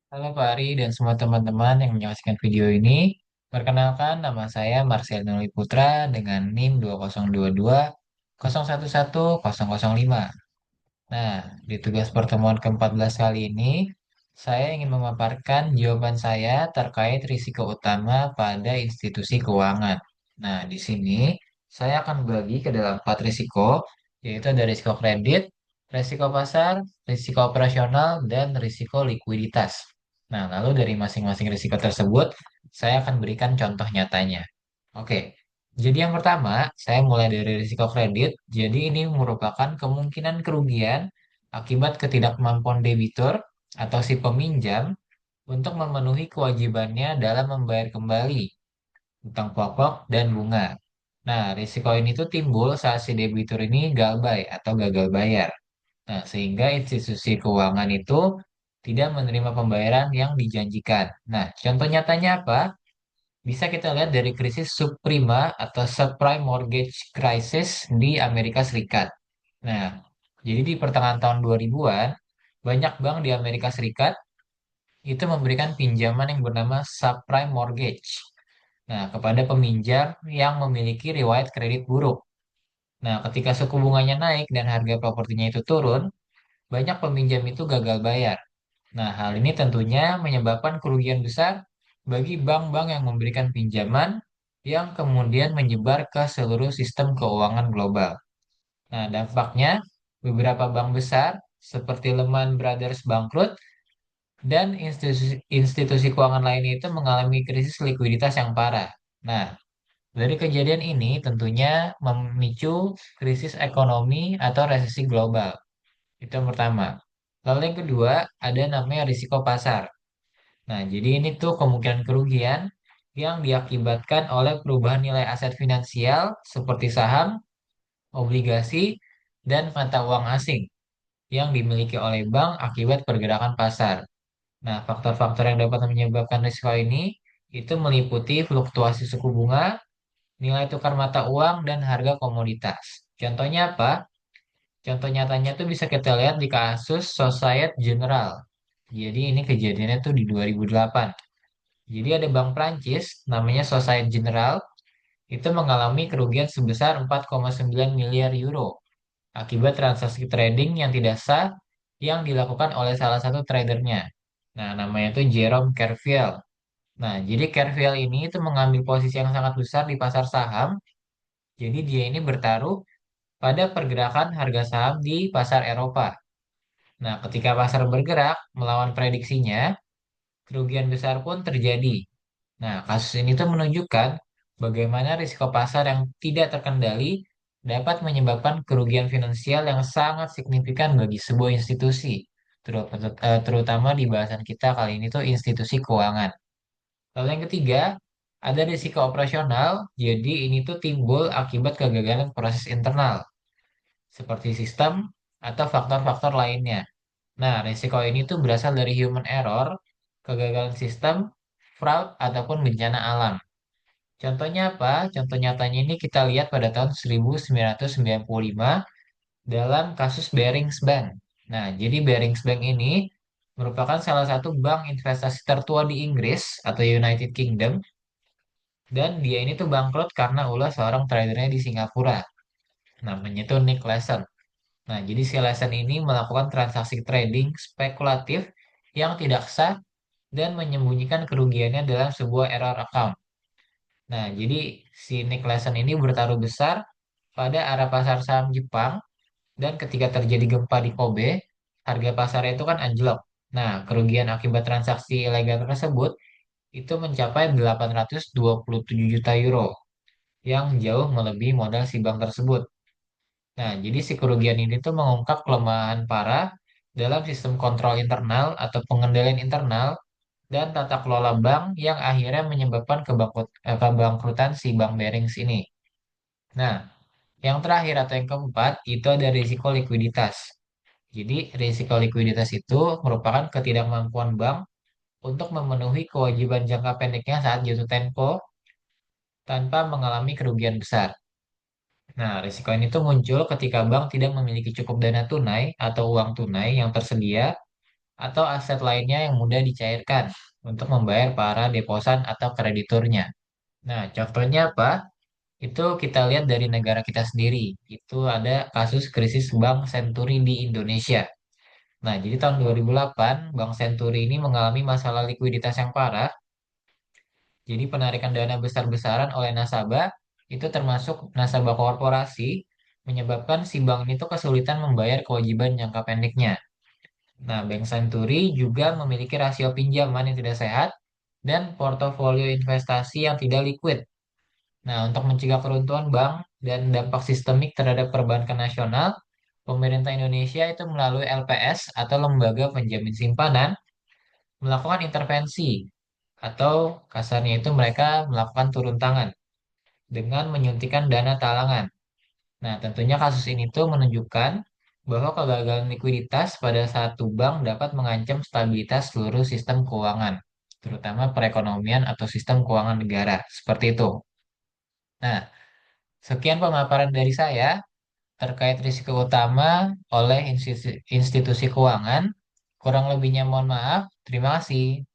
Halo Pak Ari dan semua teman-teman yang menyaksikan video ini. Perkenalkan, nama saya Marcel Noli Putra dengan NIM 20220111005. Nah, di tugas pertemuan ke-14 kali ini, saya ingin memaparkan jawaban saya terkait risiko utama pada institusi keuangan. Nah, di sini saya akan bagi ke dalam 4 risiko, yaitu ada risiko kredit, risiko pasar, risiko operasional, dan risiko likuiditas. Nah, lalu dari masing-masing risiko tersebut, saya akan berikan contoh nyatanya. Oke, jadi yang pertama, saya mulai dari risiko kredit. Jadi ini merupakan kemungkinan kerugian akibat ketidakmampuan debitur atau si peminjam untuk memenuhi kewajibannya dalam membayar kembali utang pokok dan bunga. Nah, risiko ini tuh timbul saat si debitur ini galbay atau gagal bayar. Nah, sehingga institusi keuangan itu tidak menerima pembayaran yang dijanjikan. Nah, contoh nyatanya apa? Bisa kita lihat dari krisis subprima atau subprime mortgage crisis di Amerika Serikat. Nah, jadi di pertengahan tahun 2000-an, banyak bank di Amerika Serikat itu memberikan pinjaman yang bernama subprime mortgage. Nah, kepada peminjam yang memiliki riwayat kredit buruk. Nah, ketika suku bunganya naik dan harga propertinya itu turun, banyak peminjam itu gagal bayar. Nah, hal ini tentunya menyebabkan kerugian besar bagi bank-bank yang memberikan pinjaman yang kemudian menyebar ke seluruh sistem keuangan global. Nah, dampaknya beberapa bank besar seperti Lehman Brothers bangkrut dan institusi keuangan lainnya itu mengalami krisis likuiditas yang parah. Nah, dari kejadian ini tentunya memicu krisis ekonomi atau resesi global. Itu yang pertama. Lalu yang kedua, ada namanya risiko pasar. Nah, jadi ini tuh kemungkinan kerugian yang diakibatkan oleh perubahan nilai aset finansial seperti saham, obligasi, dan mata uang asing yang dimiliki oleh bank akibat pergerakan pasar. Nah, faktor-faktor yang dapat menyebabkan risiko ini itu meliputi fluktuasi suku bunga, nilai tukar mata uang, dan harga komoditas. Contohnya apa? Contoh nyatanya tuh bisa kita lihat di kasus Societe Generale. Jadi ini kejadiannya tuh di 2008. Jadi ada bank Prancis namanya Societe Generale itu mengalami kerugian sebesar 4,9 miliar euro akibat transaksi trading yang tidak sah yang dilakukan oleh salah satu tradernya. Nah, namanya itu Jerome Kerviel. Nah, jadi Kerviel ini itu mengambil posisi yang sangat besar di pasar saham. Jadi dia ini bertaruh pada pergerakan harga saham di pasar Eropa. Nah, ketika pasar bergerak melawan prediksinya, kerugian besar pun terjadi. Nah, kasus ini tuh menunjukkan bagaimana risiko pasar yang tidak terkendali dapat menyebabkan kerugian finansial yang sangat signifikan bagi sebuah institusi, terutama di bahasan kita kali ini tuh institusi keuangan. Lalu yang ketiga, ada risiko operasional, jadi ini tuh timbul akibat kegagalan proses internal, seperti sistem atau faktor-faktor lainnya. Nah, risiko ini tuh berasal dari human error, kegagalan sistem, fraud, ataupun bencana alam. Contohnya apa? Contoh nyatanya ini kita lihat pada tahun 1995 dalam kasus Barings Bank. Nah, jadi Barings Bank ini merupakan salah satu bank investasi tertua di Inggris atau United Kingdom, dan dia ini tuh bangkrut karena ulah seorang tradernya di Singapura. Namanya tuh Nick Leeson. Nah, jadi si Leeson ini melakukan transaksi trading spekulatif yang tidak sah dan menyembunyikan kerugiannya dalam sebuah error account. Nah, jadi si Nick Leeson ini bertaruh besar pada area pasar saham Jepang dan ketika terjadi gempa di Kobe, harga pasarnya itu kan anjlok. Nah, kerugian akibat transaksi ilegal tersebut itu mencapai 827 juta euro yang jauh melebihi modal si bank tersebut. Nah, jadi si kerugian ini tuh mengungkap kelemahan parah dalam sistem kontrol internal atau pengendalian internal dan tata kelola bank yang akhirnya menyebabkan kebangkrutan si Bank Barings ini. Nah, yang terakhir atau yang keempat itu ada risiko likuiditas. Jadi, risiko likuiditas itu merupakan ketidakmampuan bank untuk memenuhi kewajiban jangka pendeknya saat jatuh tempo tanpa mengalami kerugian besar. Nah, risiko ini tuh muncul ketika bank tidak memiliki cukup dana tunai atau uang tunai yang tersedia atau aset lainnya yang mudah dicairkan untuk membayar para deposan atau krediturnya. Nah, contohnya apa? Itu kita lihat dari negara kita sendiri. Itu ada kasus krisis Bank Senturi di Indonesia. Nah, jadi tahun 2008, Bank Senturi ini mengalami masalah likuiditas yang parah. Jadi penarikan dana besar-besaran oleh nasabah, itu termasuk nasabah korporasi, menyebabkan si bank ini tuh kesulitan membayar kewajiban jangka pendeknya. Nah, Bank Senturi juga memiliki rasio pinjaman yang tidak sehat dan portofolio investasi yang tidak liquid. Nah, untuk mencegah keruntuhan bank dan dampak sistemik terhadap perbankan nasional, pemerintah Indonesia itu melalui LPS atau Lembaga Penjamin Simpanan melakukan intervensi atau kasarnya itu mereka melakukan turun tangan dengan menyuntikkan dana talangan. Nah, tentunya kasus ini tuh menunjukkan bahwa kegagalan likuiditas pada satu bank dapat mengancam stabilitas seluruh sistem keuangan, terutama perekonomian atau sistem keuangan negara. Seperti itu. Nah, sekian pemaparan dari saya terkait risiko utama oleh institusi keuangan. Kurang lebihnya mohon maaf. Terima kasih.